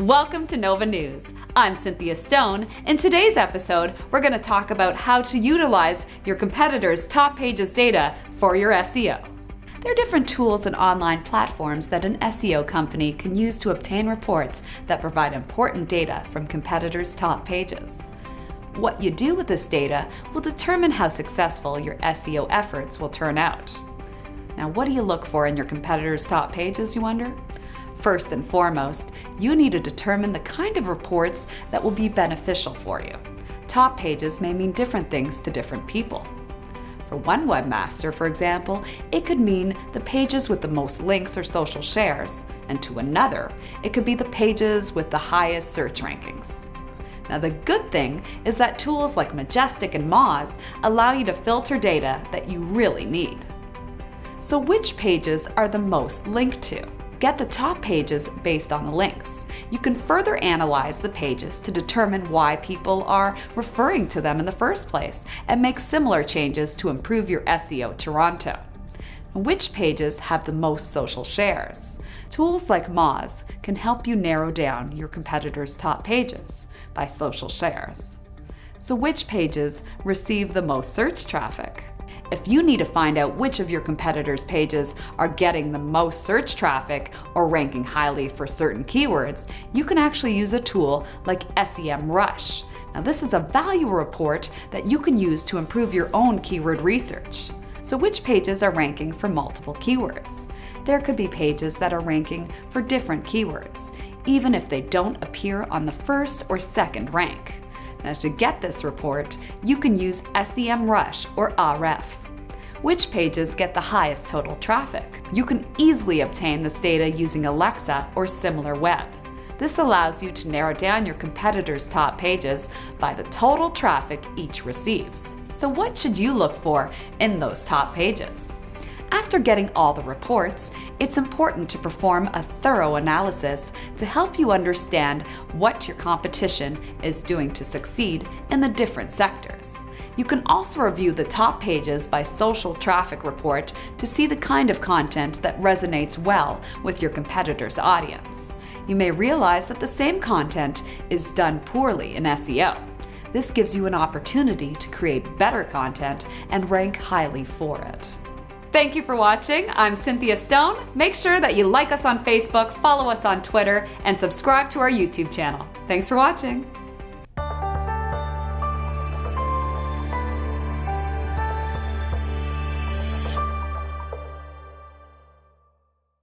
Welcome to Nova News. I'm Cynthia Stone. In today's episode, we're going to talk about how to utilize your competitors' top pages data for your SEO. There are different tools and online platforms that an SEO company can use to obtain reports that provide important data from competitors' top pages. What you do with this data will determine how successful your SEO efforts will turn out. Now, what do you look for in your competitors' top pages, you wonder? First and foremost, you need to determine the kind of reports that will be beneficial for you. Top pages may mean different things to different people. For one webmaster, for example, it could mean the pages with the most links or social shares, and to another, it could be the pages with the highest search rankings. Now, the good thing is that tools like Majestic and Moz allow you to filter data that you really need. So which pages are the most linked to? Get the top pages based on the links. You can further analyze the pages to determine why people are referring to them in the first place and make similar changes to improve your SEO Toronto. Which pages have the most social shares? Tools like Moz can help you narrow down your competitors' top pages by social shares. So which pages receive the most search traffic? If you need to find out which of your competitors' pages are getting the most search traffic or ranking highly for certain keywords, you can actually use a tool like SEMrush. Now, this is a value report that you can use to improve your own keyword research. So which pages are ranking for multiple keywords? There could be pages that are ranking for different keywords, even if they don't appear on the first or second rank. Now, to get this report, you can use SEMrush or Ahref. Which pages get the highest total traffic? You can easily obtain this data using Alexa or SimilarWeb. This allows you to narrow down your competitors' top pages by the total traffic each receives. So what should you look for in those top pages? After getting all the reports, it's important to perform a thorough analysis to help you understand what your competition is doing to succeed in the different sectors. You can also review the top pages by social traffic report to see the kind of content that resonates well with your competitor's audience. You may realize that the same content is done poorly in SEO. This gives you an opportunity to create better content and rank highly for it. Thank you for watching. I'm Cynthia Stone. Make sure that you like us on Facebook, follow us on Twitter, and subscribe to our YouTube channel. Thanks for watching.